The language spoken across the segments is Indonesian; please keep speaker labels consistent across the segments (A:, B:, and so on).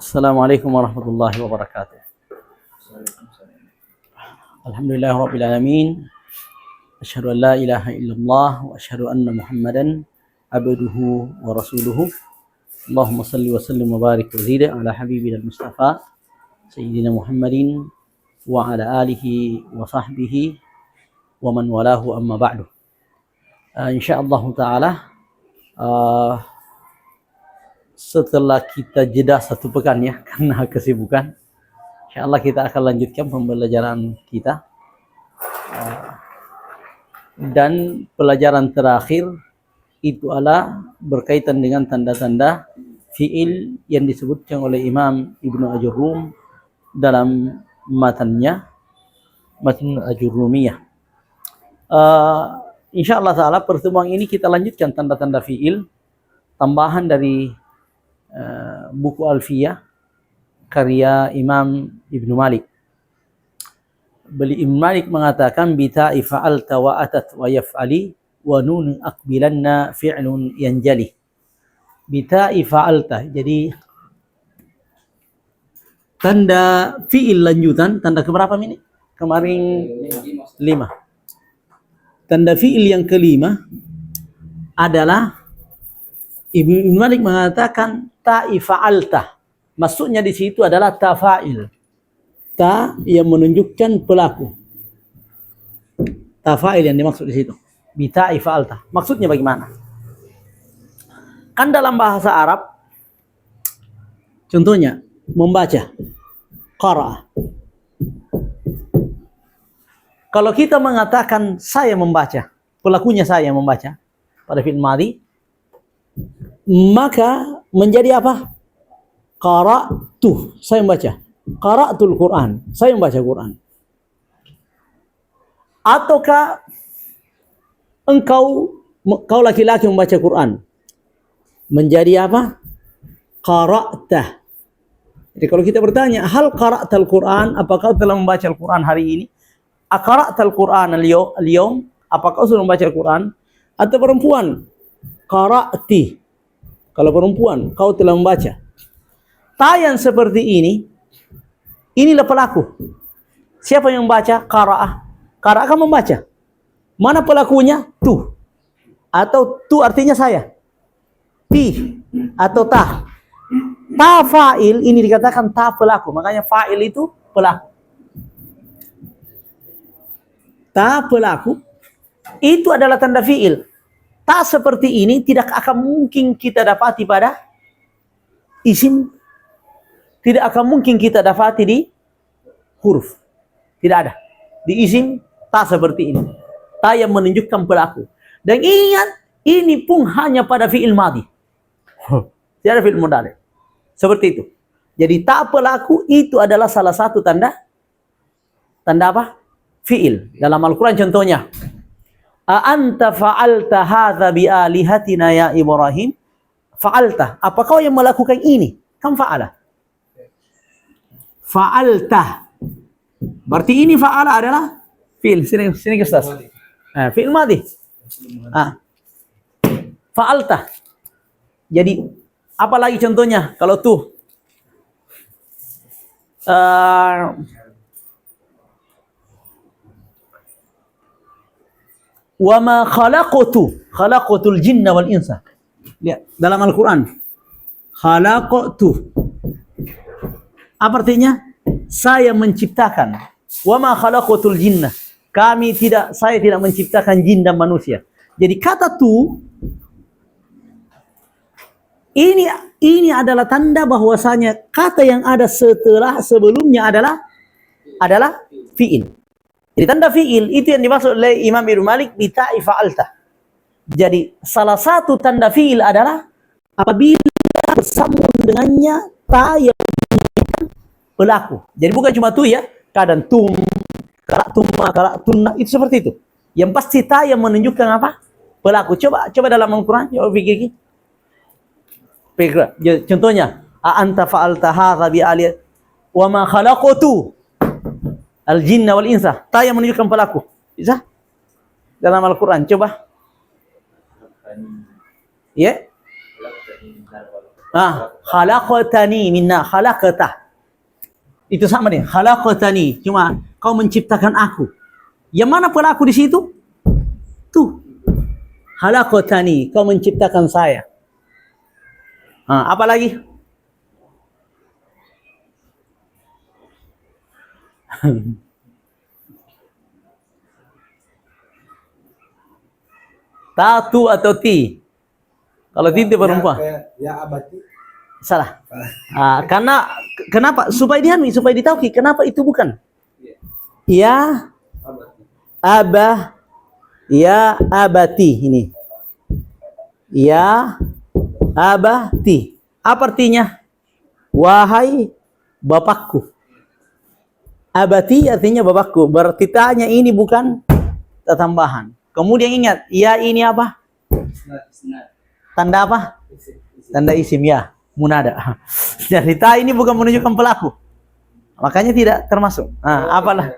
A: Assalamualaikum warahmatullahi wabarakatuh. Alhamdulillahirabbil alamin. Asyhadu an la ilaha illallah wa asyhadu anna Muhammadan abduhu wa rasuluhu. Allahumma salli wa sallim wa barik wa zid ala habibina al-Mustafa sayyidina Muhammadin wa ala alihi wa sahbihi wa man walahu amma ba'du. Insyaallah taala setelah kita jeda satu pekan ya karena kesibukan, insyaallah kita akan lanjutkan pembelajaran kita, dan pelajaran terakhir itu adalah berkaitan dengan tanda-tanda fi'il yang disebutkan oleh Imam Ibnu Ajurrum dalam matannya, Matn Ajurrumiyah. Insyaallah taala pertemuan ini kita lanjutkan tanda-tanda fi'il, tambahan dari buku Alfiyah karya Imam Ibnu Malik. Ibnu Malik mengatakan bita'i fa'alta wa atat wa yaf'ali wa nun aqbilanna fi'lun yanjali. Bita'i fa'alta, jadi tanda fi'il lanjutan, tanda keberapa ini? Kemarin 5. Tanda fi'il yang kelima adalah Ibnu Malik mengatakan ta'i fa'alta. Maksudnya di situ adalah ta fa'il. Ta yang menunjukkan pelaku. Ta fa'il yang dimaksud di situ. Bita'i fa'alta. Maksudnya bagaimana? Kan dalam bahasa Arab, contohnya membaca, qara'a. Kalau kita mengatakan saya membaca, pelakunya saya membaca pada fi'il madhi, maka menjadi apa? Qara'tu, saya membaca. Qara'tul Quran, saya membaca Quran. Ataukah kau laki-laki membaca Quran, menjadi apa? Qara'tah. Jadi kalau kita bertanya, hal qara'tal Quran, apakah kau telah membaca Al-Quran hari ini? Aqra'tal Quran al-yawm, apakah kau sudah membaca Al-Quran? Atau perempuan, qara'ti. Kalau perempuan, kau telah membaca. Ta yang seperti ini, inilah pelaku. Siapa yang membaca? Qara'ah. Qara'ah kan membaca. Mana pelakunya? Tu. Atau tu artinya saya. Ti atau ta. Ta fa'il ini dikatakan ta pelaku. Makanya fa'il itu pelaku. Ta pelaku itu adalah tanda fi'il. Ta seperti ini tidak akan mungkin kita dapati pada isim. Tidak akan mungkin kita dapati di huruf. Tidak ada. Di isim ta seperti ini. Ta yang menunjukkan pelaku. Dan ingat, ini pun hanya pada fi'il madhi. Tidak ada fi'il mudhari. Seperti itu. Jadi ta pelaku itu adalah salah satu tanda apa? Fi'il. Dalam Al-Quran contohnya, a'anta fa'alta hadza bi alihatina ya Ibrahim? Fa'alta, apa kau yang melakukan ini? Kan fa'ala. Fa'alta. Berarti ini fa'ala adalah fi'il. Sini Ustaz. Fi'il madhi. Fa'alta. Jadi apa lagi contohnya? Kalau tuh wa ma khalaqtul jinna wal insa. Lihat dalam Al-Quran. Khalaqtu. Apa artinya? Saya menciptakan. Wa ma khalaqtul jinna. Saya tidak menciptakan jin dan manusia. Jadi kata tu ini adalah tanda bahwasanya kata yang ada sebelumnya adalah fi'il. Jadi tanda fi'il itu yang dimaksud oleh Imam Ibnu Malik bita'i fa'alta. Jadi salah satu tanda fi'il adalah apabila bersambung dengannya ta yang menunjukkan pelaku. Jadi bukan cuma tu ya, kadang tum, karatuma, karatunna, itu seperti itu. Yang pasti ta yang menunjukkan apa? Pelaku. Coba dalam Al-Quran, coba pikir. Contohnya, a'anta fa'alta hadza bi aliyat wa ma khalaqtu al-jinna wal insa. Ta yang menunjukkan pelaku. Bisa? Dalam Al-Quran, coba. Ya. Khalaqtani minna khalaqtah. Itu sama nih, khalaqtani, cuma kau menciptakan aku. Yang mana pelaku di situ? Tuh. Khalaqtani, kau menciptakan saya. Apa lagi? Tatu atau ti? Kalau ti itu perempuan.
B: Ya abati.
A: Salah. Karena kenapa? Supaya ditauki. Kenapa itu bukan? Ya abah, ya abati ini. Ya abati. Apa artinya? Wahai bapakku. Abati artinya bapakku. Berarti tanya ini bukan tambahan. Kemudian ingat, ya ini apa? Tanda apa? Tanda isim ya. Munada. Jadi ta ini bukan menunjukkan pelaku. Makanya tidak termasuk. Apalah?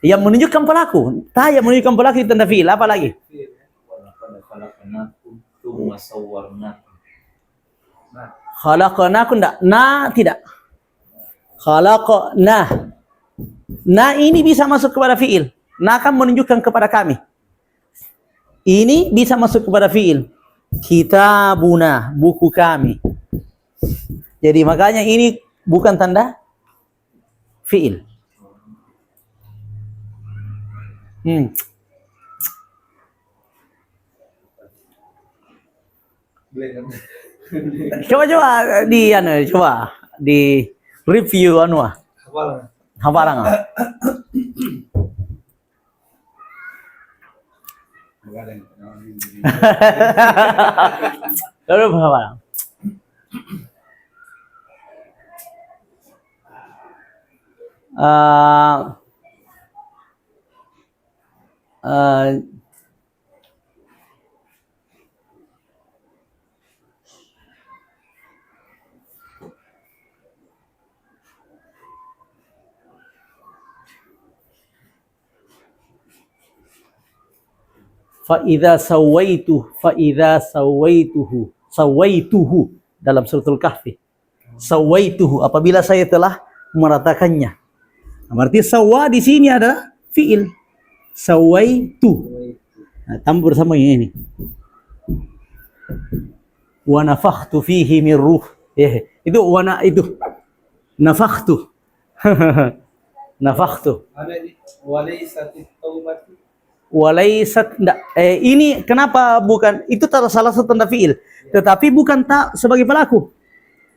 A: Yang menunjukkan pelaku. Ta yang menunjukkan pelaku itu tanda fi'il. Apa lagi? Khalaqnakum enggak? Na tidak. Khalaqna. Na ini bisa masuk kepada fi'il. Na kan menunjukkan kepada kami. Ini bisa masuk kepada fi'il. Kitabuna, buku kami. Jadi makanya ini bukan tanda fi'il. Coba di review hafalan. Lalu hafalan. Fa'idha sawaituhu dalam suratul Kahfi. Sawaituhu, apabila saya telah meratakannya. Berarti sawa di sini adalah fi'il. Sawaitu. Tambah bersama ini. Wa nafakhtu fihi min ruh. Itu itu. Nafakhtu. Nafakhtu. Walaisat ini kenapa bukan itu salah satu tanda fiil, tetapi bukan tak sebagai pelaku.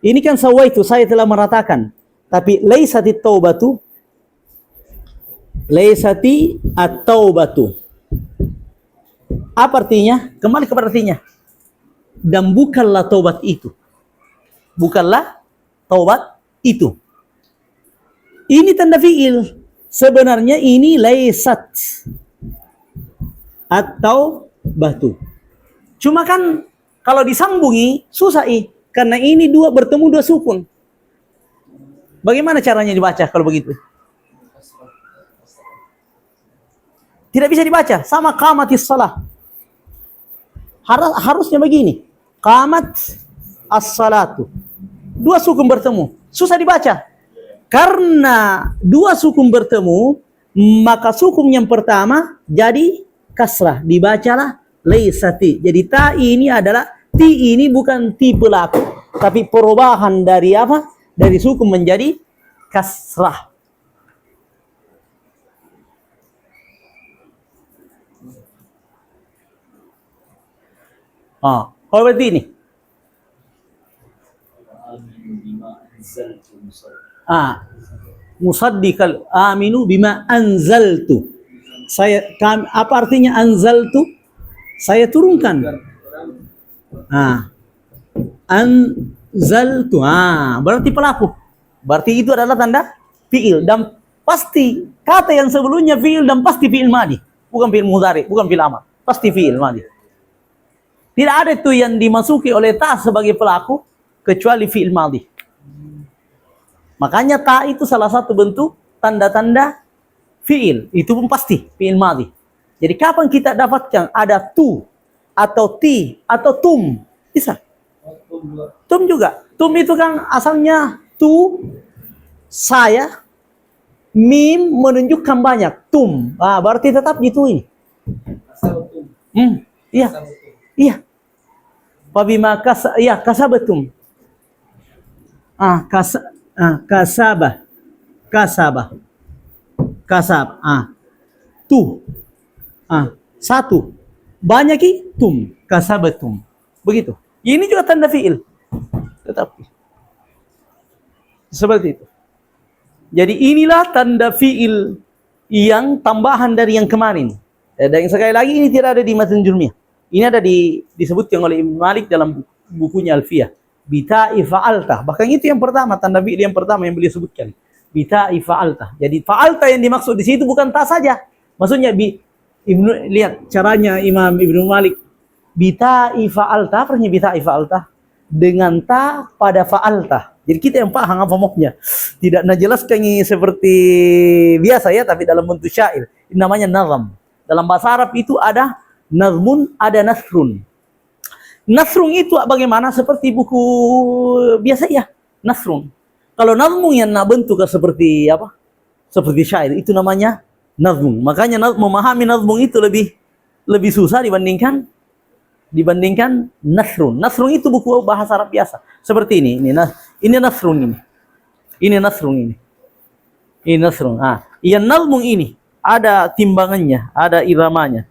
A: Ini kan sawaitu, saya telah meratakan. Tapi laisati taubatu, laisati at-taubatu. Apa artinya? Kembali kepada artinya. Dan bukanlah taubat itu. Bukanlah taubat itu. Ini tanda fiil. Sebenarnya ini laisat atau batu. Cuma kan kalau disambungi susah karena ini bertemu dua sukun. Bagaimana caranya dibaca kalau begitu? Tidak bisa dibaca. Sama qamatis shalah. Harusnya begini. Qamat as-salatu. Dua sukun bertemu. Susah dibaca. Karena dua sukun bertemu, maka sukun yang pertama jadi kasrah, dibacalah laisati. Jadi ta ini adalah ti ini bukan ti pelaku, tapi perubahan dari apa? Dari sukun menjadi kasrah. Kalau berarti ini. Musaddiqal aminu bima anzaltu. Apa artinya anzaltu? Saya turunkan. Anzaltu. Berarti pelaku. Berarti itu adalah tanda fi'il dan pasti kata yang sebelumnya fi'il dan pasti fi'il madhi, bukan fi'il mudhari, bukan fi'il amar, pasti fi'il madhi. Tidak ada itu yang dimasuki oleh ta sebagai pelaku kecuali fi'il madhi. Makanya ta itu salah satu bentuk tanda-tanda fi'il, itu pun pasti fi'il madhi. Jadi kapan kita dapatkan ada tu atau ti atau tum? Bisa. Tum juga. Tum itu kan asalnya tu, saya, mim menunjukkan banyak. Tum. Ah, berarti tetap gitu ini. Iya. Iya. Wabima kasabatum. Kasabah. Kasabah. Kasab. Tu. Satu. Banyak tum. Kasabatum. Begitu. Ini juga tanda fiil. Tetapi seperti itu. Jadi inilah tanda fiil yang tambahan dari yang kemarin. Dan sekali lagi ini tidak ada di Matan Jurmiyah. Ini ada disebutkan oleh Ibnu Malik dalam bukunya Alfiyah. Bita'i fa'alta. Bahkan itu yang pertama, tanda fiil yang pertama yang beliau sebutkan. Bita'i fa'alta. Jadi fa'alta yang dimaksud di situ bukan ta saja. Maksudnya Ibnu, lihat caranya Imam Ibnu Malik. Bita'i fa'alta, artinya bita'i fa'alta dengan ta pada fa'alta. Jadi kita yang paham apa maksudnya. Tidak najelaskan ini seperti biasa ya, tapi dalam bentuk syair. Ini namanya nazam. Dalam bahasa Arab itu ada nazmun, ada nasrun. Nasrun itu bagaimana? Seperti buku biasa ya, nasrun. Kalau nazmun yang bentuk seperti apa? Seperti syair, itu namanya nazmun. Makanya memahami nazmun itu lebih susah dibandingkan nasrun. Nasrun itu buku bahasa Arab biasa. Seperti ini nasrun ini. Ini nasrun ini. Ini nasrun. Yang nazmun ini ada timbangannya, ada iramanya.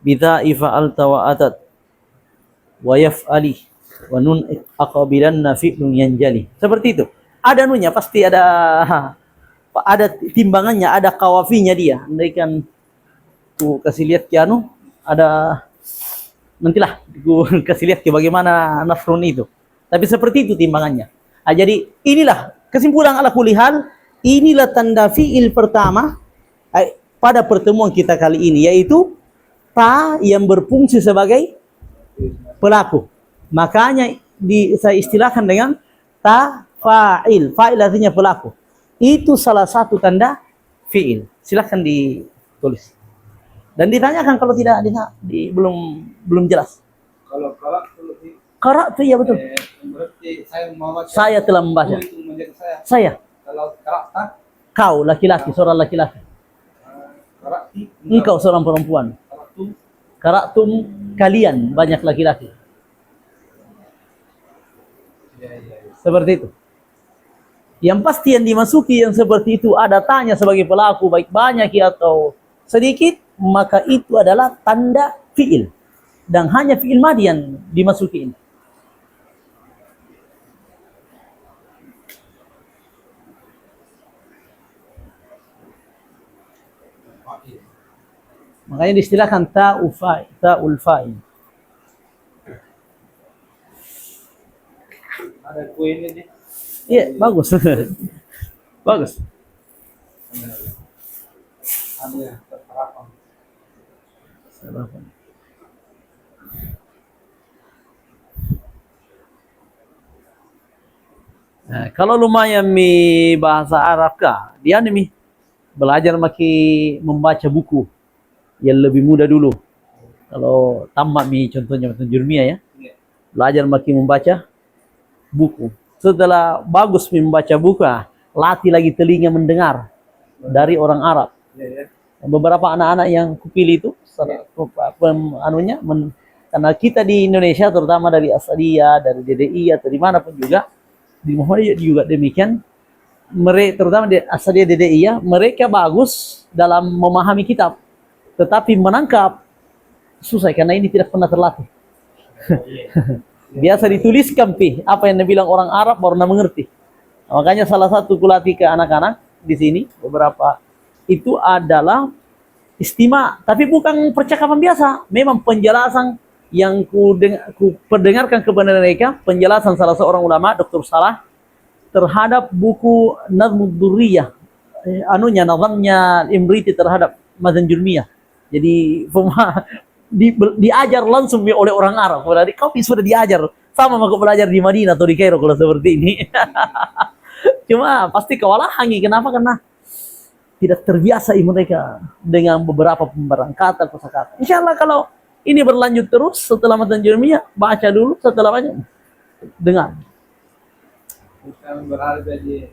A: Bita ifa'alta wa atat wa yaf'ali wa nun aqabilanna fi'lun yanjali. Seperti itu. Ada nunnya, pasti ada timbangannya, ada kawafinya dia. Andaikan ku kasih lihat ke ada nantilah ku kasih lihat ke bagaimana nasrun itu. Tapi seperti itu timbangannya. Jadi inilah kesimpulan ala kulli hal, inilah tanda fiil pertama pada pertemuan kita kali ini, yaitu ta yang berfungsi sebagai pelaku. Makanya saya istilahkan dengan ta fa'il. Fa'il artinya pelaku. Itu salah satu tanda fiil. Silahkan ditulis. Dan ditanyakan kalau tidak belum jelas. Kalau Qara'tu ya betul. Berarti saya telah membaca. Saya. Kalau qara'ta? Kau laki-laki, seorang laki-laki. Engkau seorang perempuan. Qara'tum kalian banyak laki-laki. Seperti itu. Yang pasti yang dimasuki yang seperti itu ada tanya sebagai pelaku, baik banyak atau sedikit, maka itu adalah tanda fiil. Dan hanya fiil madhi yang dimasuki ini. Makanya diistilahkan ta'ul fa'il. Ada kuenya nih. Iya, bagus. Bagus. Nah, kalau lumayan bahasa Arab kah, dia nih belajar membaca buku yang lebih mudah dulu. Kalau tamat contohnya Matan Jurmiyah ya, belajar membaca buku. Setelah bagus membaca buku, latih lagi telinga mendengar dari orang Arab. Beberapa anak-anak yang kupilih itu, karena kita di Indonesia, terutama dari Asadiyah, dari DDI atau dimanapun juga, di Muhammadiyah juga demikian. Mereka terutama di Asadiyah DDI, mereka bagus dalam memahami kitab, tetapi menangkap susah karena ini tidak pernah terlatih. Biasa dituliskan apa yang dibilang orang Arab baru mengerti. Makanya salah satu kulatih ke anak-anak di sini beberapa itu adalah istima, tapi bukan percakapan biasa, memang penjelasan yang ku perdengarkan kepada mereka, penjelasan salah seorang ulama, Dr. Salah, terhadap buku Nazmud Durriyah, nazamnya Imriti terhadap Matan Jurmiyah. Jadi diajar langsung oleh orang Arab. Jadi kau sudah diajar sama aku belajar di Madinah atau di Kairo kalau seperti ini. Cuma pasti kewalahan. Kenapa? Karena tidak terbiasa mereka dengan beberapa pemberangkatan kosakata. Insya Allah kalau Ini berlanjut terus setelah matan Jeremia, baca dulu, setelah baca dengar.
B: Bukan berharga di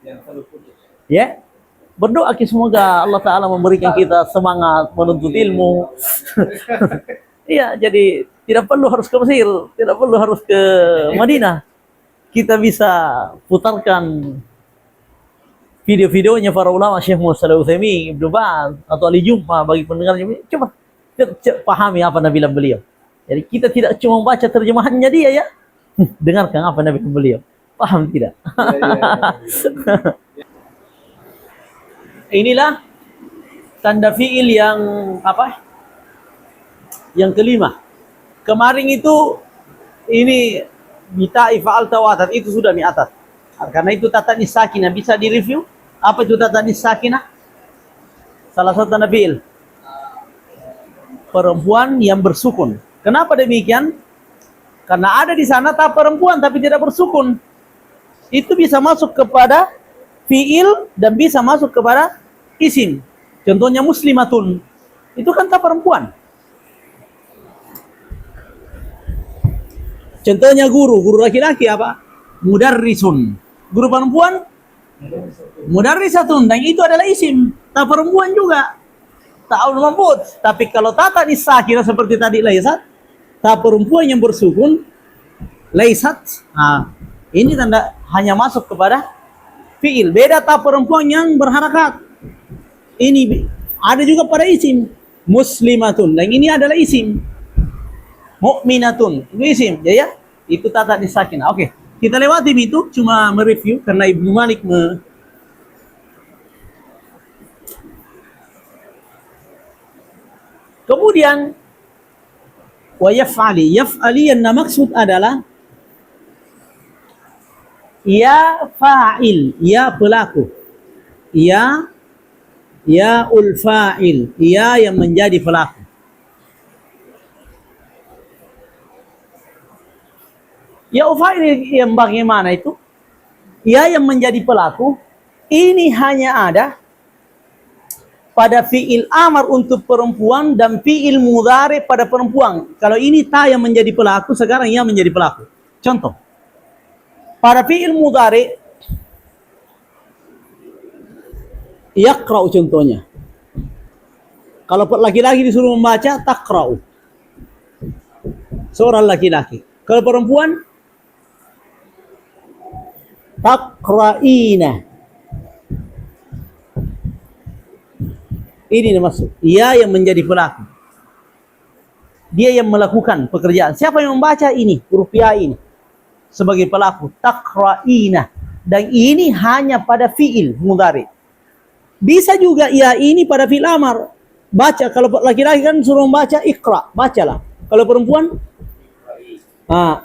B: yang selalu putus.
A: Ya. Berdoa semoga Allah Ta'ala memberikan kita semangat menuntut ilmu. Iya, jadi tidak perlu harus ke Mesir, tidak perlu harus ke Madinah. Kita bisa putarkan video-videonya para ulama, Syekh Muhammad Shalih Utsaimin, Ibnu Baz, atau Ali Jumma bagi pendengarnya. Coba pahami apa Nabi bilang beliau. Jadi kita tidak cuma baca terjemahannya dia ya. Dengarkan apa Nabi bilang beliau. Paham tidak? Inilah tanda fiil yang apa? Yang kelima. Kemarin itu ini bita ifal tawatat itu sudah di atas. Karena itu tata nisakinah bisa direview. Apa itu tata nisakinah? Salah satu tanda fiil. Perempuan yang bersukun. Kenapa demikian? Karena ada di sana tak perempuan tapi tidak bersukun. Itu bisa masuk kepada fiil dan bisa masuk kepada isim. Contohnya muslimatun. Itu kan tak perempuan. Contohnya guru laki-laki apa? Mudarrisun. Guru perempuan? Mudarrisatun. Dan itu adalah isim. Tak perempuan juga. Tak mabut. Tapi kalau tata nisakina seperti tadi laisat, tak perempuan yang bersukun laisat. Nah, ini tanda hanya masuk kepada fiil. Beda tak perempuan yang berharakat. Ini ada juga pada isim. Muslimatun. Dan ini adalah isim. Mu'minatun. Itu isim. Ya. Itu tata nisakinah. Oke. Kita lewati itu. Cuma mereview. Karena Ibnu Malik Kemudian wa yaf'ali. Yaf'ali yang maksud adalah ya fa'il, ya pelaku. Ya ul fa'il, ya yang menjadi pelaku. Ya ul fa'il yang bagaimana itu? Ya yang menjadi pelaku ini hanya ada pada fi'il amar untuk perempuan dan fi'il mudhari pada perempuan. Kalau ini ta yang menjadi pelaku, sekarang ya menjadi pelaku. Contoh. Pada fi'il mudhari yaqra'u contohnya. Kalau laki-laki disuruh membaca taqra'u. Seorang laki-laki. Kalau perempuan taqra'ina. Ini maksud. Ia yang menjadi pelaku. Dia yang melakukan pekerjaan. Siapa yang membaca ini? Huruf ya ini. Sebagai pelaku. Taqra'ina. Dan ini hanya pada fi'il mudhari. Bisa juga ya ini pada fi'il amar. Baca. Kalau laki-laki kan suruh membaca iqra. Bacalah. Kalau perempuan?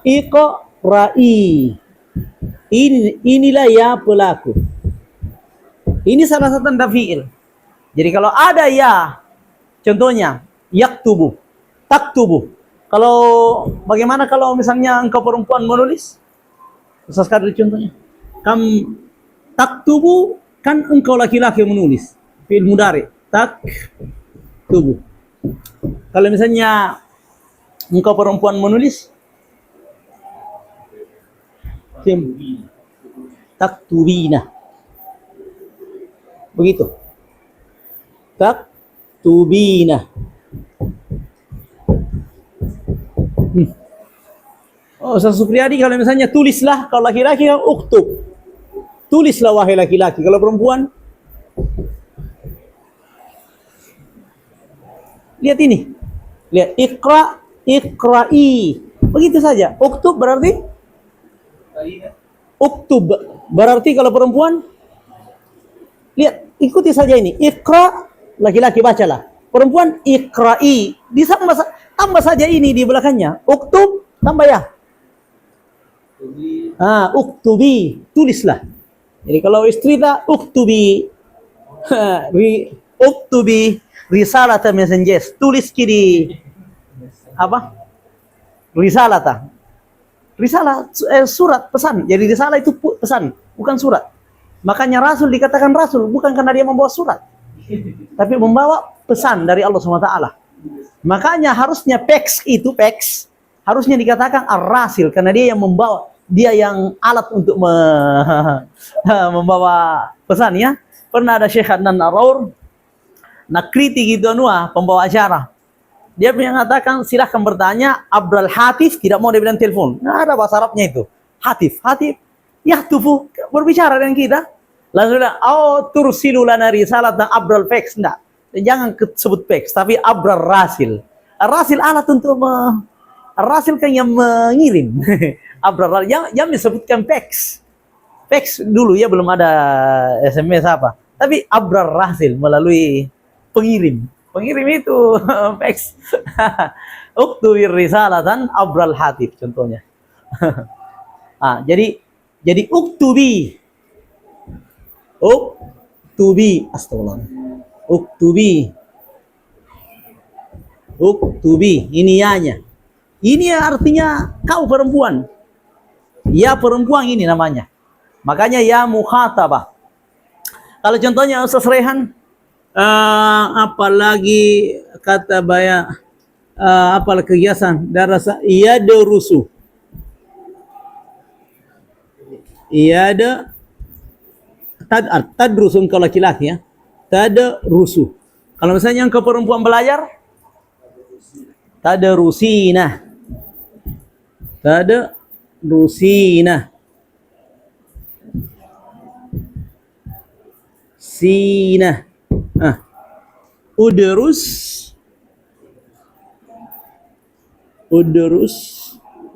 A: Iqra'i. Inilah ya pelaku. Ini salah satu tanda fi'il. Jadi kalau ada ya, contohnya yaktubu, taktubu. Kalau bagaimana kalau misalnya engkau perempuan menulis? Ustaz Kadri contohnya. Taktubu kan engkau laki-laki menulis. Fi'il mudhari. Taktubu. Kalau misalnya engkau perempuan menulis, taktubina. Begitu. Taktubina. Oh, Ustaz Supriyadi kalau misalnya tulislah, kalau laki-laki kan uktub. Tulislah wahai laki-laki. Kalau perempuan, lihat ini. Lihat iqra, iqra'i. Begitu saja. Uktub berarti uktub. Berarti kalau perempuan, lihat, ikuti saja ini. Iqra, laki-laki bacalah. Perempuan iqra'i. Tambah saja ini di belakangnya. Uktub, tambah ya. Uktubi, tulislah. Jadi kalau istri tak uktubi, uktubi risalata messengers, tulis kiri apa? Risalata. Risalah surat pesan. Jadi risalah itu pesan, bukan surat. Makanya Rasul dikatakan Rasul bukan karena dia membawa surat, tapi membawa pesan dari Allah SWT. Makanya harusnya peks harusnya dikatakan ar-rasil karena dia yang membawa, dia yang alat untuk membawa pesan ya. Pernah ada Syekh Adnan Araur nak kritik gitu pembawa acara. Dia mengatakan silahkan bertanya Abdul Hatif, tidak mau dia bilang telepon. Nah, ada bahasa Arabnya itu. Hatif, ya tufu berbicara dengan kita. Lalu bilang, oh tursilu lana risalat dan Abdul Fax. Enggak, jangan sebut Fax, tapi Abdul Rasil. Rasil alat untuk Rasil kan yang mengirim. Abdul Rasil, yang disebutkan Fax. Fax dulu ya belum ada SMS apa. Tapi Abdul Rasil melalui pengirim. Pengirim itu fax. Uktubir risalatan Abdul Hatif contohnya. Jadi uktubi astagfirullah. Uktubi ini ianya. Ini artinya kau perempuan. Ya perempuan ini namanya. Makanya ya mukhatabah. Kalau contohnya Ustaz Rehan, apalagi kata apalah kegiatan darasa yadrusu. Tadrusu kalau laki-laki ya. Tadrusu. Kalau misalnya yang ke perempuan belajar tadrusina. Sina. Udrus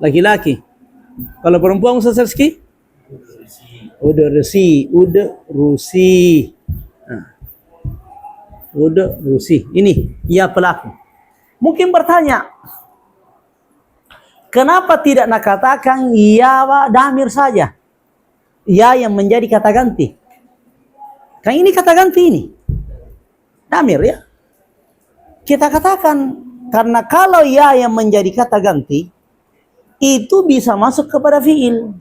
A: laki-laki. Kalau perempuan Ustaz Rizki? Udrusi. Udrusi. Ini ya pelaku. Mungkin bertanya, kenapa tidak nak katakan ya damir saja? Ya yang menjadi kata ganti. Kan ini kata ganti ini. Damir ya. Kita katakan karena kalau ya yang menjadi kata ganti itu bisa masuk kepada fiil,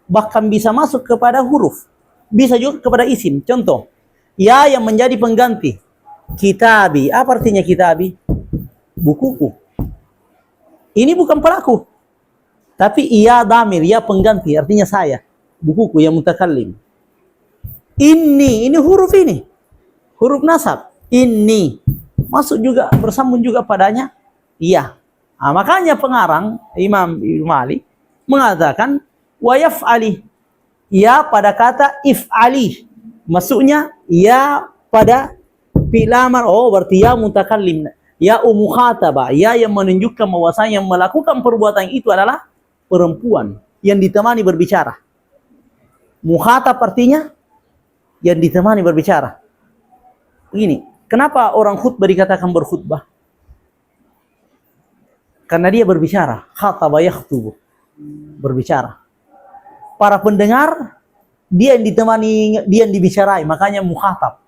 A: bahkan bisa masuk kepada huruf, bisa juga kepada isim. Contoh, ya yang menjadi pengganti. Kitabi, apa artinya kitabi? Bukuku. Ini bukan pelaku. Tapi ia damir, ia pengganti, artinya saya. Bukuku yang mutakallim. Ini huruf ini. Huruf nasab. Ini masuk juga, bersambung juga padanya iya. Nah, makanya pengarang Imam Ibnu Malik mengatakan wa yaf'ali. Ya pada kata if'ali. Maksudnya ya pada fi'il amar. Oh, berarti ya mutakallim. Ya mukhatabah. Ya yang menunjukkan bahwasanya yang melakukan perbuatan itu adalah perempuan yang ditemani berbicara. Mukhatab artinya yang ditemani berbicara. Begini, kenapa orang khutbah dikatakan berkhutbah? Karena dia berbicara. Khataba yakhtubu. Berbicara. Para pendengar, dia yang ditemani, dia yang dibicarai. Makanya mukhatab.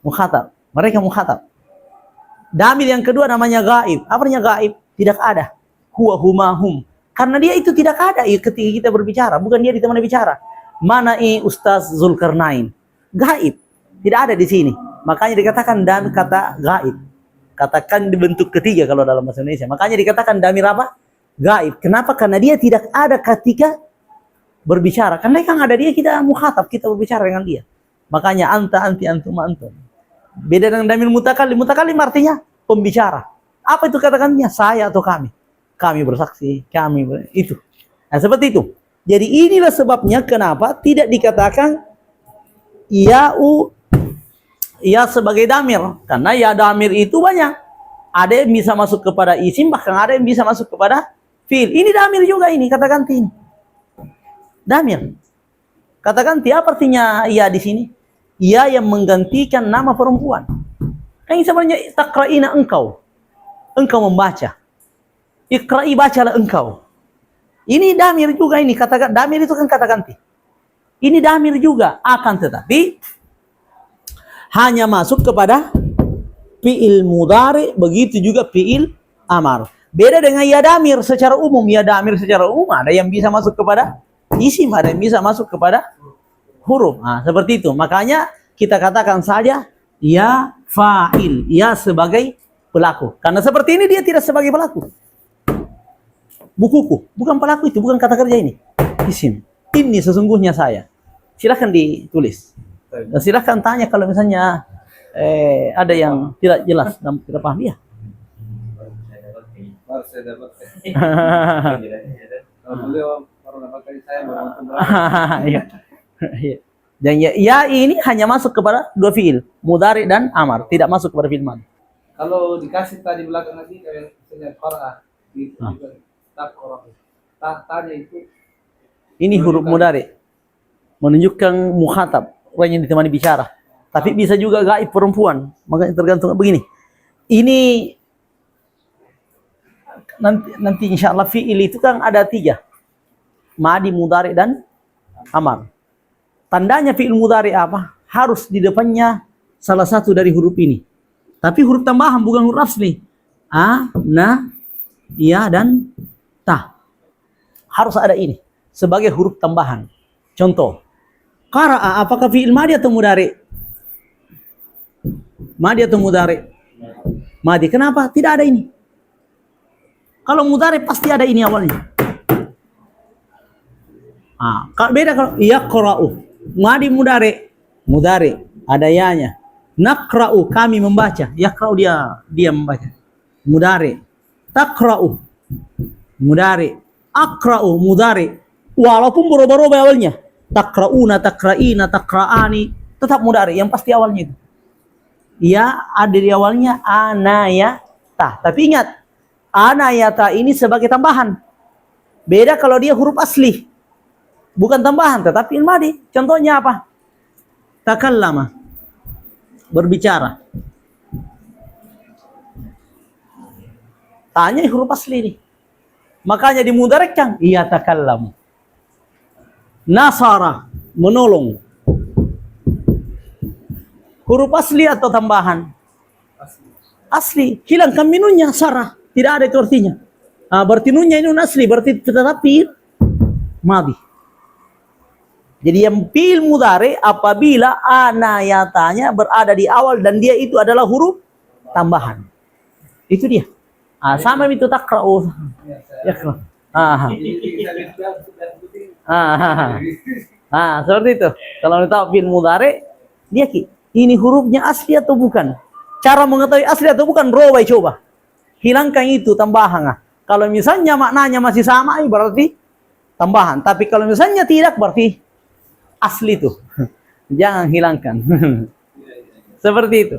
A: Mukhatab. Mereka mukhatab. Damir yang kedua namanya gaib. Apa artinya gaib? Tidak ada. Huwa huma hum. Karena dia itu tidak ada ketika kita berbicara. Bukan dia ditemani bicara. Mana Ustaz Zulkarnain? Gaib. Tidak ada di sini. Makanya dikatakan damir kata gaib. Katakan dibentuk ketiga kalau dalam bahasa Indonesia. Makanya dikatakan damir apa? Gaib. Kenapa? Karena dia tidak ada ketika berbicara. Karena kan ada dia, kita mukhatab, kita berbicara dengan dia. Makanya anta, anti, antum, antum. Beda dengan damir mutakallim. Mutakallim artinya pembicara. Apa itu katakannya? Saya atau kami. Kami bersaksi, itu. Nah, seperti itu. Jadi inilah sebabnya kenapa tidak dikatakan ya sebagai damir. Karena ya damir itu banyak. Ada yang bisa masuk kepada isim, bahkan ada yang bisa masuk kepada fiil. Ini damir juga ini, kata ganti ini. Damir. Kata ganti apa artinya ya di sini? Ya yang menggantikan nama perempuan. Kan sebenarnya takra'ina engkau. Engkau membaca. Ikra'i bacalah engkau. Ini damir juga ini, kata damir itu kan kata ganti. Ini damir juga, akan tetapi hanya masuk kepada fi'il mudhari, begitu juga fi'il amar. Beda dengan ya damir secara umum. Ya damir secara umum ada yang bisa masuk kepada isim, ada yang bisa masuk kepada huruf. Nah, seperti itu. Makanya kita katakan saja ya fa'il. Ia sebagai pelaku. Karena seperti ini dia tidak sebagai pelaku. Bukuku, bukan pelaku itu, bukan kata kerja ini. Isim. Ini sesungguhnya saya. Silahkan ditulis. Dan silahkan tanya kalau misalnya ada yang tidak jelas dan tidak paham dia.
B: Baru saya dapat. Kalau beliau baru dapat kali saya baru nonton berapa.
A: Iya. Iya. Dan ya ini hanya masuk kepada dua fiil, mudhari dan amar, tidak masuk kepada fiil madhi.
B: Kalau dikasih tadi belakang lagi kayak misalnya qara'a gitu juga tak qara'a. Tanya itu
A: Ini huruf mudhari menunjukkan mukhatab, orang yang ditemani bicara. Tapi bisa juga gaib perempuan, makanya tergantung begini. Ini nanti insya Allah fiil itu kan ada 3, madhi, mudhari dan amar. Tandanya fiil mudhari apa? Harus di depannya salah satu dari huruf ini. Tapi huruf tambahan bukan huruf asli. A, na, ya dan ta. Harus ada ini sebagai huruf tambahan. Contoh, qara'a apakah fiil madhi atau mudhari? Madhi atau mudhari? Madhi. Kenapa? Tidak ada ini. Kalau mudhari pasti ada ini awalnya. Beda kalau yaqra'u. Madhi mudhari. Mudhari ada ya-nya. Naqra'u kami membaca. Yaqra'u dia membaca. Mudhari. Taqra'u. Mudhari. Aqra'u mudhari. Walaupun berubah-ubah awalnya. Taqra'una, taqra'ina, taqra'ani, tetap mudhari yang pasti awalnya itu. Ya ada di awalnya anayata. Tapi ingat, anayata ini sebagai tambahan. Beda kalau dia huruf asli. Bukan tambahan tetapi madhi. Contohnya apa? Takallama. Berbicara. Tanya huruf asli ini. Makanya dimudharakkan ia takallamu. Nasara, menolong. Huruf asli atau tambahan? Asli. Hilangkan minunnya, sarah. Tidak ada itu artinya. Berarti nunnya ini nun asli, berarti tetapi madhi. Jadi yang fiil mudhari apabila anayatanya berada di awal dan dia itu adalah huruf tambahan. Itu dia. Sama itu takra'u. Yaqra'. Seperti itu. Kalau kita tahu fiil mudhari, dia ini hurufnya asli atau bukan? Cara mengetahui asli atau bukan, coba. Hilangkan itu tambahan. Kalau misalnya maknanya masih sama, berarti tambahan. Tapi kalau misalnya tidak, berarti asli itu. Jangan hilangkan. Seperti itu.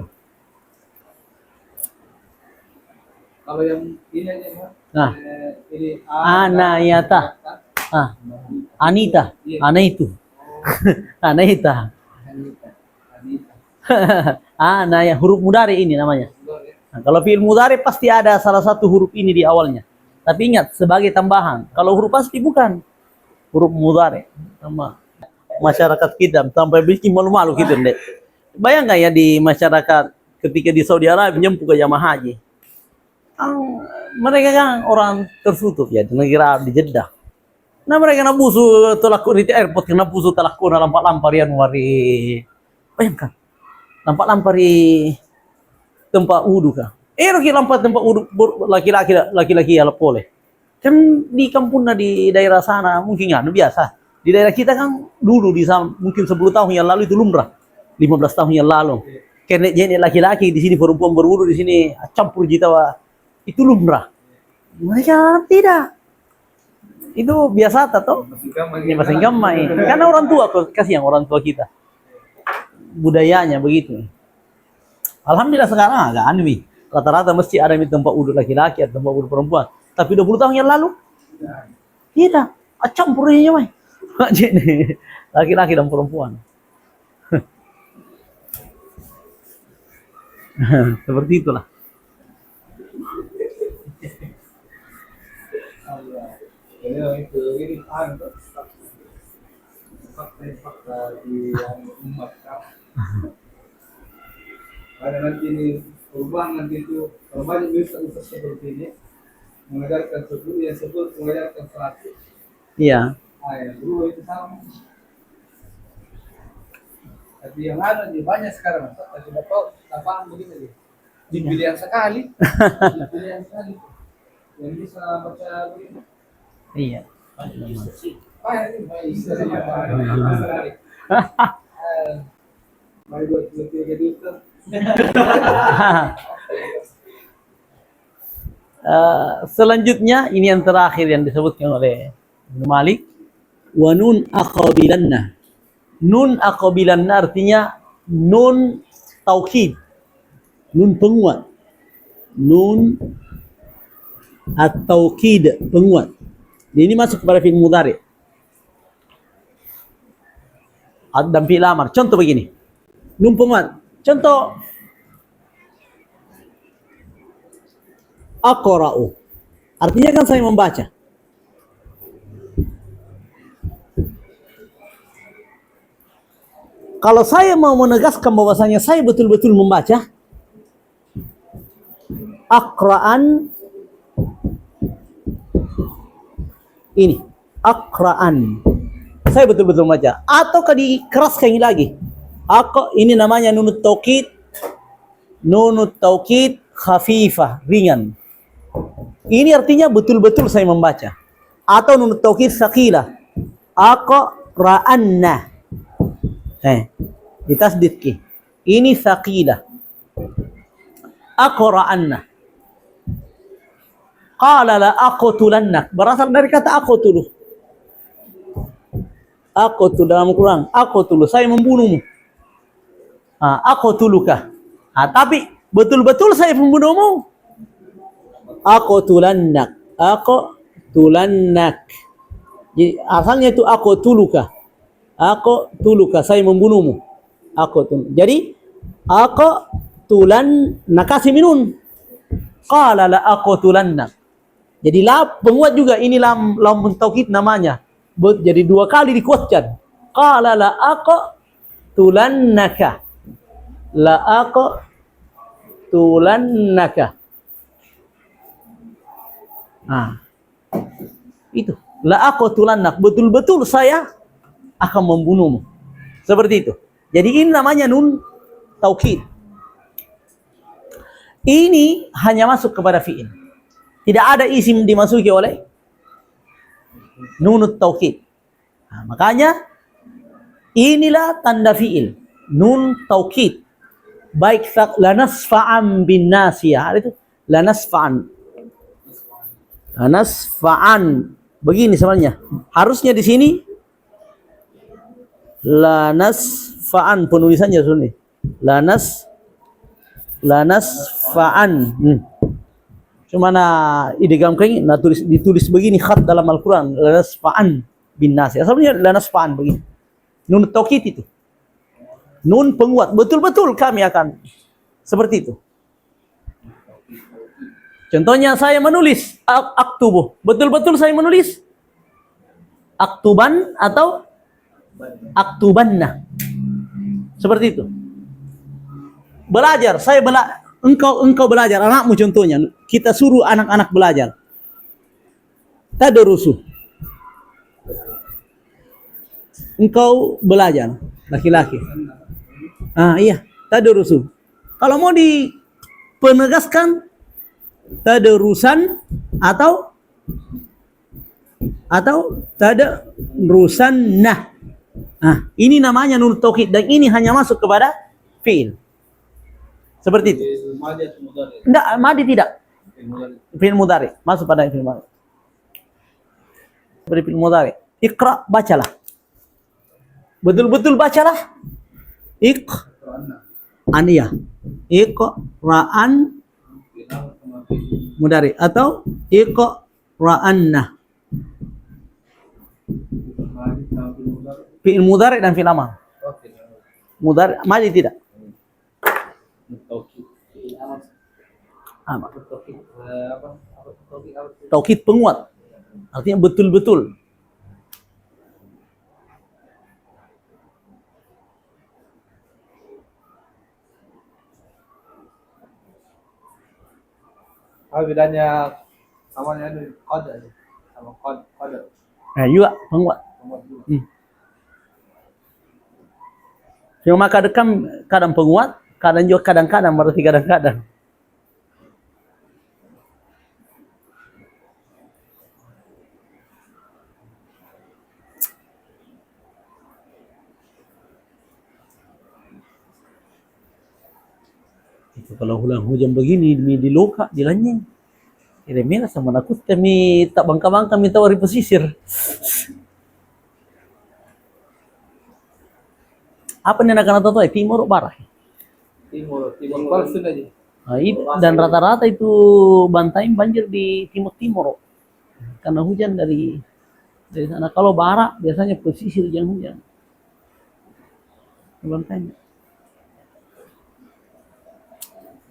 B: kalau yang ini aja
A: Nah,
B: ini
A: anayata. Anita. Anaitu. Anaita. Anaya, huruf mudhari ini namanya. Nah, kalau fiil mudhari pasti ada salah satu huruf ini di awalnya. Tapi ingat, sebagai tambahan. Kalau huruf asli bukan. Huruf mudhari. Sama masyarakat kita sampai bikin malu-malu gitu, Dek. Bayangkan ya di masyarakat ketika di Saudi Arabia nyempuh ke jamaah haji. Mereka kan orang tertutup ya di negara di Jeddah. Nah mereka nabusu tolak di airport kena busu tolak kona lampak-lampar yang wari. Bayangkan. Lampak-lampar di tempat wudu kah? Roki lampat tempat wudu laki-laki ya boleh. Kan di kampungnya di daerah sana mungkin kan biasa. Di daerah kita kan dulu mungkin 10 tahun yang lalu itu lumrah. 15 tahun yang lalu. Karena jenis laki-laki di sini perempuan berwudu di sini campur jitawa. Itu lumrah. Mereka tidak. Itu biasa atau? Masih gamai. Karena orang tua, kasihan orang tua kita. Budayanya begitu. Alhamdulillah sekarang agak aneh. Rata-rata mesti ada di tempat wudu laki-laki atau tempat wudu perempuan. Tapi 20 tahun yang lalu tidak. Campurnya mai. Laki-laki dan perempuan. Seperti itulah.
B: Itu ini fakta di umat ada nanti ini perubahan nanti itu kalau banyak bisa seperti ini mengajarkan 10 yang 10 mengajarkan 100.
A: Iya.
B: Yang berubah itu sama. Tapi yang ada di banyak sekarang, tapi bapak tak paham begini dia. Di pilihan sekali, di pilihan sekali. Yang bisa baca begini.
A: Iya.
B: Baik, baik buat lebih jadi itu.
A: Selanjutnya ini yang terakhir yang disebutkan oleh Ibnu Malik, wa nun aqabilanna. Nun aqabilanna artinya nun taukid, nun penguat, nun at-taukid penguat. Ini masuk kepada fi'il mudhari dan fi'il amar. Contoh begini, nun penguat. Contoh, aqra'u. Artinya kan saya membaca. Kalau saya mau menegaskan bahwasanya saya betul-betul membaca, aqra'an ini, aqra'an. Saya betul-betul membaca. Ataukah dikeraskan lagi? Ini namanya nunut taukid. Nunut taukid khafifah, ringan. Ini artinya betul-betul saya membaca. Atau nunut taukid saqilah. Aqra'anna. Ditasdid ki. Ini saqilah. Aqra'anna. Qala la aqtulannak. Berasal dari kata aqtulu. Aqtul dalam Quran. Aqtulu, saya membunuhmu. Aqtuluka. Tapi betul-betul saya membunuhmu. Aqtulannak. Aqtulannak. Jadi asalnya itu aqtuluka. Aqtuluka, saya membunuhmu. Jadi aqtulan nakasi minun. Qala la aqtulannak. Jadi la penguat juga, ini lam taukid namanya. Jadi dua kali dikuatkan. Qala la aqtulannaka. La aqtulannaka. Itu. La aqtulannak. Betul-betul saya akan membunuhmu. Seperti itu. Jadi ini namanya nun taukid. Ini hanya masuk kepada fi'il. Tidak ada isim dimasuki oleh nunut taukid. Makanya inilah tanda fi'il. Nun taukid. Baik lanasfa'an bin nasiyah. Itu lanasfa'an. Lanasfa'an. Begini sebenarnya. Harusnya di sini lanasfa'an penulisannya sunni. Lanasfa'an. Cuma idgham kering ditulis begini khat dalam Al-Qur'an, lanasfa'an bin nas. Asalnya lanasfa'an begini. Nun taukid itu. Nun penguat, betul-betul kami akan seperti itu. Contohnya saya menulis aktubu, betul-betul saya menulis aktuban atau aktubanna. Seperti itu. Belajar, engkau belajar, anakmu contohnya. Kita suruh anak-anak belajar. Tadrusu. Engkau belajar, laki-laki. Iya, tadrusu. Kalau mau dipenegaskan tadrusan atau tadrusanna. Ini namanya nun taukid dan ini hanya masuk kepada fi'il. Seperti itu. Enggak, madi tidak. Fi'il mudhari, masuk pada fi'il mudhari. Seperti fi'il mudhari. Iqra, bacalah. Betul-betul bacalah. Aniyah. Iqra'an mudhari atau iqra'anna. Fi'il mudhari dan fi'il amar. Mudhari, madi tidak. Taukid penguat. Artinya betul-betul.
B: Bedanya samanya ini qad sama qad.
A: Juga penguat. Yang maka dekam kadang penguat, kadang juga kadang-kadang, berarti kadang-kadang. Itu kalau hujan begini, di loka, di lanyeng. Kira-kira sama nakut kami tak bangka-bangka minta wari pesisir. Apa nih nak tahu timur barat.
B: Timur Palsun aja.
A: Nah, dan rata-rata itu Bantaing banjir di timur-timur karena hujan dari sana. Kalau barat biasanya pesisir yang hujan. Bantaing.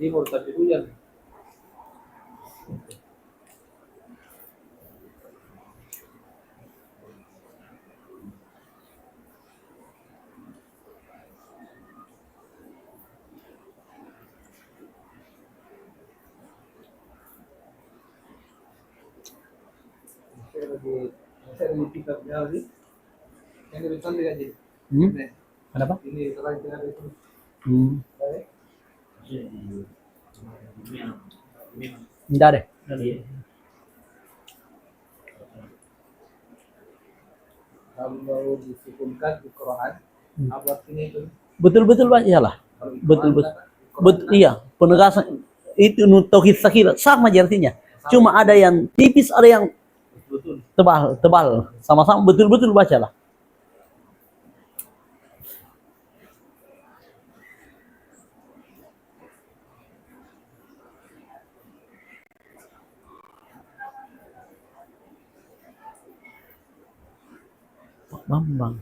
B: Timur tapi hujan. Saya lagi pick up sih. Yang lebih cantik aja.
A: Kenapa?
B: Ini terakhir itu.
A: Enggak deh.
B: Kalau disukunkan di Quran, apa artinya itu?
A: Betul-betul baca lah. Betul-betul. Iya, penegasan itu tauhid sakila sama aja artinya. Cuma ada yang tipis, ada yang tebal. Sama-sama betul-betul baca lah. Pak Bambang.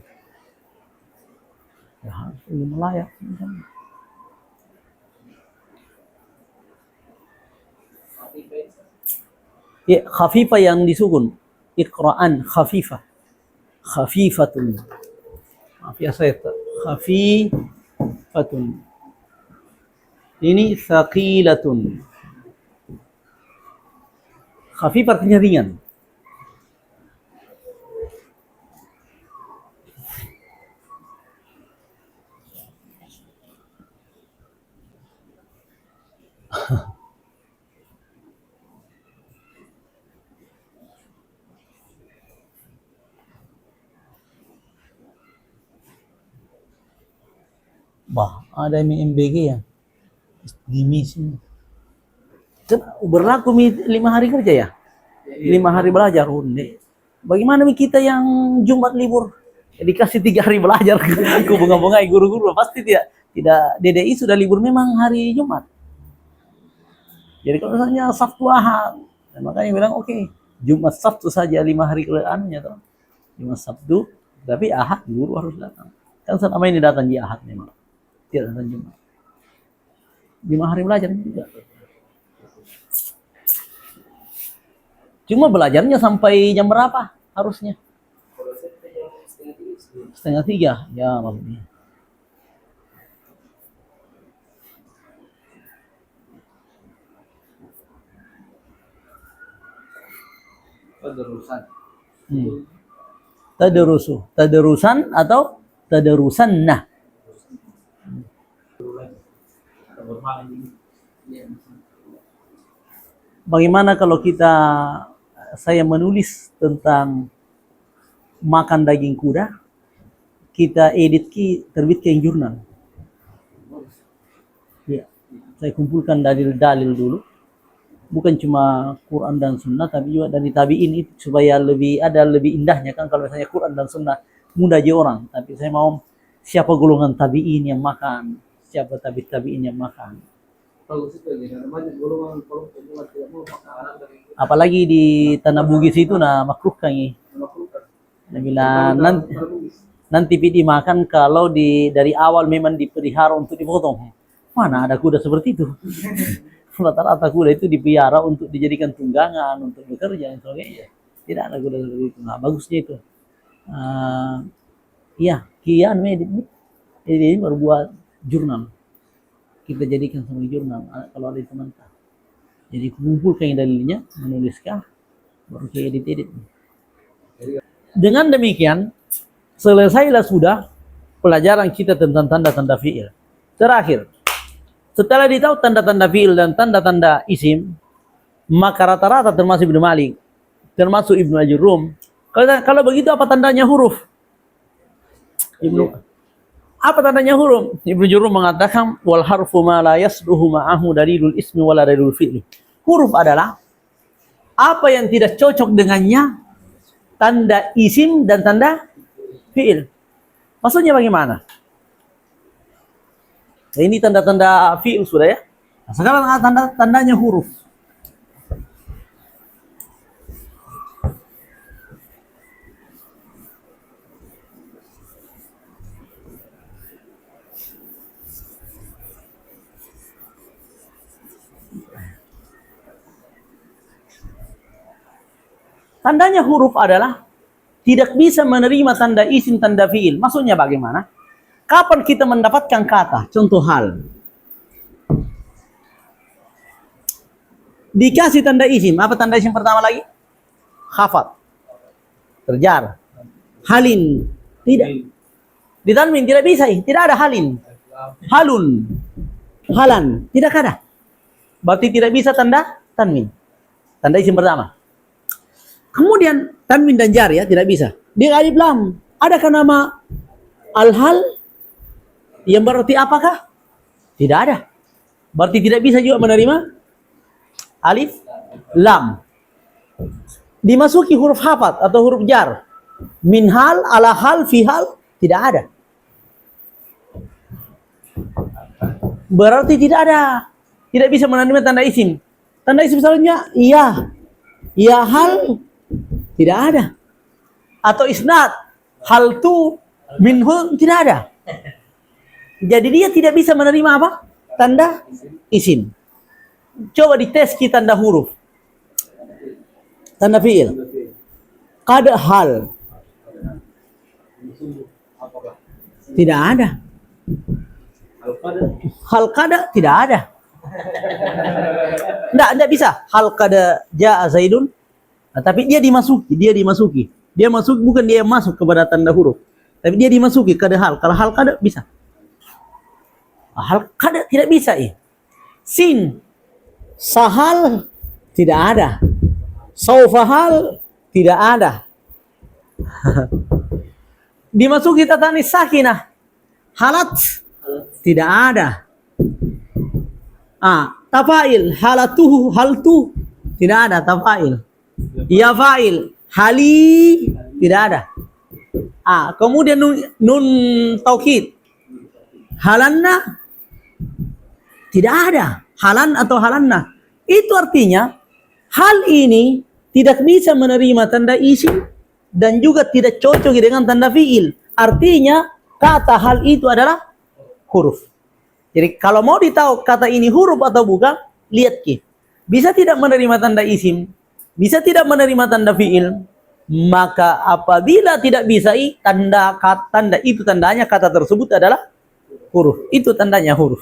A: Ya, ini melayak. Ya, khafifah yang disukun. Iqra'an khafifah. Khafifatun. Maaf ya saya khafifatun. Ini thaqilatun. Khafifah artinya ringan. Bah, ada MBG ya di misi. Berlaku 5 hari kerja ya? 5 hari belajar. Bagaimana kita yang Jumat libur? Dikasih 3 hari belajar. Aku bunga-bunga guru-guru pasti tidak DDI sudah libur memang hari Jumat. Jadi kalau misalnya Sabtu Ahad, makanya bilang oke, Jumat Sabtu saja 5 hari kelaannya toh. Jumat Sabtu, tapi Ahad guru harus datang. Kan selama ini datang di Ahad memang. Tidak datang Jumat. 5 hari belajar juga. Cuma belajarnya sampai jam berapa harusnya? Setengah 3, ya maksudnya.
B: Tadarusan.
A: Tadarusan atau tadarusanna. Bagaimana kalau saya menulis tentang makan daging kuda, kita edit terbitkan jurnal. Ya, saya kumpulkan dalil-dalil dulu. Bukan cuma Quran dan Sunnah, tapi juga dari tabi'in itu supaya lebih indahnya kan kalau misalnya Quran dan Sunnah mudah aja orang. Tapi saya mau siapa golongan tabi'in yang makan, siapa tabi'in yang makan. Apalagi di Tanah Bugis itu makruh kan ya. Nah, bilang nanti pidi makan kalau dari awal memang dipelihara untuk dipotong. Mana ada kuda seperti itu? Rata-rata kuda itu dipelihara untuk dijadikan tunggangan, untuk bekerja dan sebagainya. Tidak ada kuda seperti itu. Nah, bagusnya itu. Iya, kian ini baru buat jurnal. Kita jadikan sebagai jurnal kalau ada teman. Jadi kumpulkan dalilnya, menuliskan, baru saya edit. Dengan demikian, selesailah sudah pelajaran kita tentang tanda-tanda fi'il. Terakhir, setelah ditahu tanda-tanda fi'il dan tanda-tanda isim, maka rata-rata termasuk Ibnu Malik, termasuk Ibnu Ajurrum, kalau begitu apa tandanya huruf? Apa tandanya huruf? Ibnu Jurrum mengatakan wal harfu ma la yasluhu ma'ahu dalilul ismi wala dalilul fi'li. Huruf adalah apa yang tidak cocok dengannya tanda isim dan tanda fi'il. Maksudnya bagaimana? Nah, ini tanda-tanda fi'il sudah ya. Nah, sekarang tanda-tandanya huruf. Tandanya huruf adalah tidak bisa menerima tanda isim, tanda fi'il. Maksudnya bagaimana? Kapan kita mendapatkan kata? Contoh hal. Dikasih tanda isim. Apa tanda isim pertama lagi? Khafat. Terjar. Halin. Tidak. Di tanwin tidak bisa. Tidak ada halin. Halun. Halan. Tidak ada. Berarti tidak bisa tanda tanwin. Tanda isim pertama. Kemudian tanwin dan jar ya tidak bisa. Di alif lam. Adakah nama al-hal yang berarti apakah? Tidak ada. Berarti tidak bisa juga menerima alif lam. Dimasuki huruf hafat atau huruf jar. Min hal, ala hal, fi hal tidak ada. Berarti tidak ada. Tidak bisa menerima tanda isim. Tanda isim selanjutnya iya. Ya hal tidak ada. Atau isnad hal tu minhu tidak ada. Jadi dia tidak bisa menerima apa? Tanda isim. Coba dites kita tanda huruf. Tanda fi'il. Kada hal. Tidak ada. Hal kada tidak ada. Tidak bisa. Hal kada ja'a Zaidun. Nah, tapi dia dimasuki. Dia masuk, bukan dia masuk kepada tanda huruf. Tapi dia dimasuki kada hal. Kalau hal kada bisa. Hal kada tidak bisa ya. Sin. Sahal tidak ada. Saufahal tidak ada. Dimasuki tatanis sakinah. Halat tidak ada. Tafail halatuhu haltu tidak ada tafail. Ya fa'il hali tidak ada. Kemudian nun taukid halanna tidak ada. Halan atau halanna itu artinya hal ini tidak bisa menerima tanda isim dan juga tidak cocok dengan tanda fi'il. Artinya kata hal itu adalah huruf. Jadi kalau mau ditahu kata ini huruf atau bukan, lihat ki. Bisa tidak menerima tanda isim, bisa tidak menerima tanda fi'il, maka apabila tidak bisa tanda itu tandanya kata tersebut adalah huruf. Itu tandanya huruf.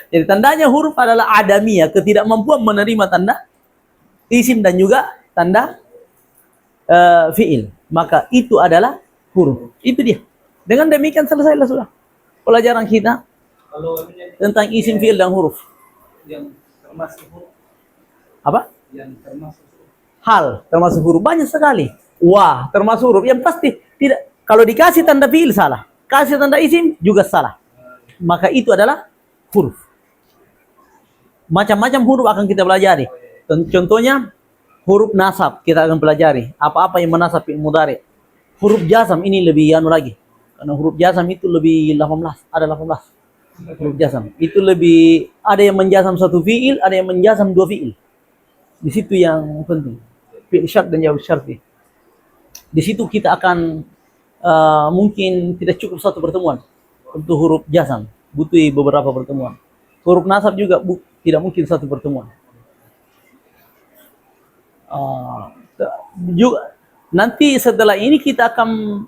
A: Jadi tandanya huruf adalah adamiyah, ketidakmampuan menerima tanda isim dan juga tanda fi'il. Maka itu adalah huruf. Itu dia. Dengan demikian selesailah sudah pelajaran kita tentang isim, fi'il dan huruf.
B: Yang termasuk huruf.
A: Apa?
B: Yang termasuk huruf.
A: Hal termasuk huruf banyak sekali. Wah, termasuk huruf. Yang pasti tidak. Kalau dikasih tanda fi'il salah, kasih tanda isim juga salah. Maka itu adalah huruf. Macam-macam huruf akan kita pelajari. Contohnya huruf nasab kita akan pelajari. Apa-apa yang menasab fi'il mudhari. Huruf jazam ini lebih lagi. Karena huruf jazam itu lebih 18, ada 18. Huruf jazam itu lebih, ada yang menjazam satu fi'il, ada yang menjazam dua fi'il. Di situ yang penting. Fi'il syart dan jawab syarti. Di situ kita akan mungkin tidak cukup satu pertemuan untuk huruf jazam. Butuh beberapa pertemuan. Huruf nasab juga tidak mungkin satu pertemuan. Juga nanti setelah ini kita akan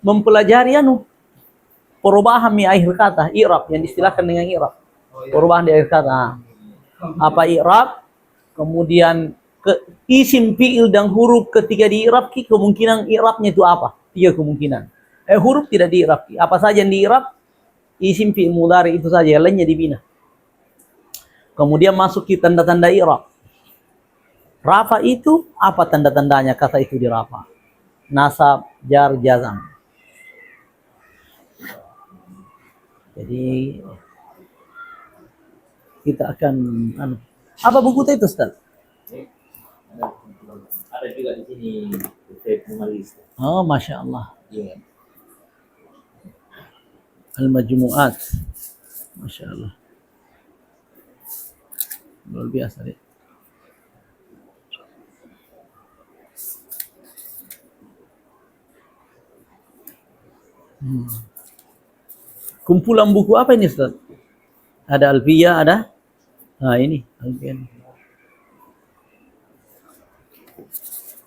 A: mempelajari perubahan di akhir kata, i'rab yang diistilahkan dengan i'rab. Perubahan di akhir kata. Apa i'rab? Kemudian isim, fi'il dan huruf ketika di i'rab, kemungkinan i'rabnya itu apa? 3 kemungkinan. Huruf tidak di-i'rab. Apa saja yang di-i'rab? Isim fi'il mudhari itu saja, yang lainnya dibina. Kemudian masuk ke tanda-tanda i'rab. Rafa itu apa tanda-tandanya kata itu di rafa? Nasab, jar, jazam. Jadi kita akan apa buku itu, Ustaz?
C: Ada juga di sini penulis.
A: Oh, Masya Allah.
C: Iya.
A: Al-Majmu'at. Masya Allah. Luar biasa deh. Kumpulan buku apa ini, Ustaz? Ada Alfiyah, ada? Nah, ini Alfiyah.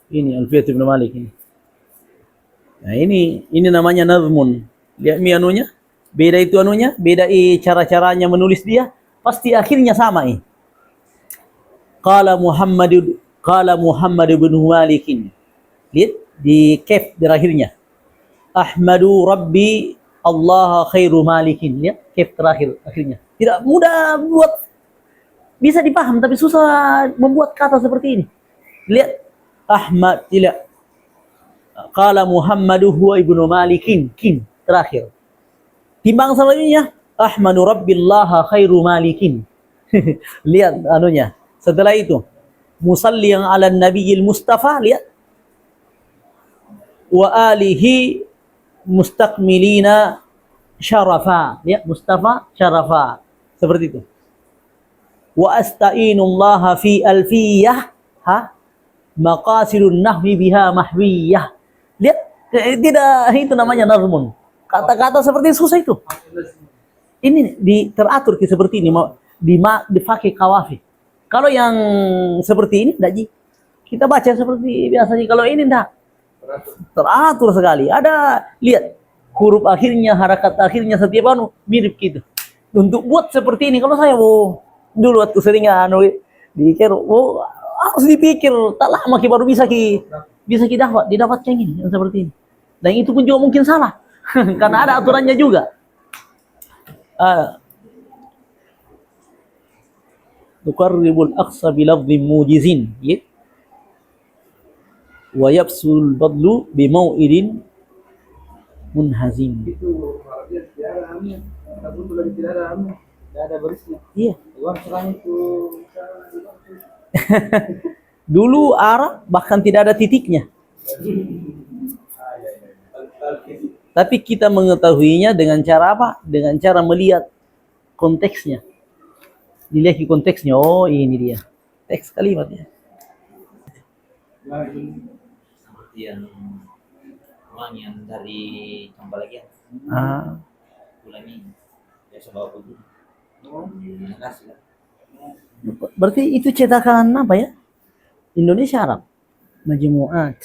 A: Ini Alfiyah Ibn Malik ini. Nah, ini namanya nazmun. Lihat anunya? Beda itu anunya, beda cara-caranya menulis dia, pasti akhirnya sama ini. Qala Muhammad bin Malik. Lihat di kaf di akhirnya. Ahmadu Rabbi Allah khairu malikin. Lihat kaf terakhir akhirnya. Tidak mudah buat, bisa dipaham tapi susah membuat kata seperti ini. Lihat Ahmad, tidak. Qala Muhammadu huwa ibnu Malikin, kin terakhir. Timbang selanjutnya Ahmadu Rabbillaha khairu malikin. Lihat anunya. Setelah itu musalliyan ala nabiyil mustafa, lihat. Wa alihi mustakmilina syarafa. Lihat Mustafa syarafa. Seperti itu. Wa asta'inullaha fi alfiyah maqasidun nahwi biha mahwiyah. Lihat, tidak, itu namanya nazmun. Kata-kata seperti susah itu. Ini teratur seperti ini, dipakai kawafi. Kalau yang seperti ini tidak, kita baca seperti biasanya. Kalau ini tidak, teratur sekali. Ada, lihat huruf akhirnya, harakat akhirnya setiap mirip gitu. Untuk buat seperti ini, kalau saya dulu waktu seringnya dikir, harus dipikir, tak lama baru bisa didapatkan ini yang seperti ini. Dan itu pun juga mungkin salah. Karena ada aturannya juga. Tuqarribul aqsa bilafdhin mujizin, wa yabsul badlu bimau'idin munhazim.
B: Itu tidak ada berisnya.
A: Iya.
B: Uang serang itu.
A: Dulu Arab bahkan tidak ada titiknya. Tapi kita mengetahuinya dengan cara apa? Dengan cara melihat konteksnya. Dilihat konteksnya, oh ini dia. Teks kalimatnya.
C: Seperti yang orang yang dari Cambalagian. Bulan ini biasa bawa pergi. Makasih lah.
A: Berarti itu cetakan apa ya? Indonesia Arab. Majmu'at.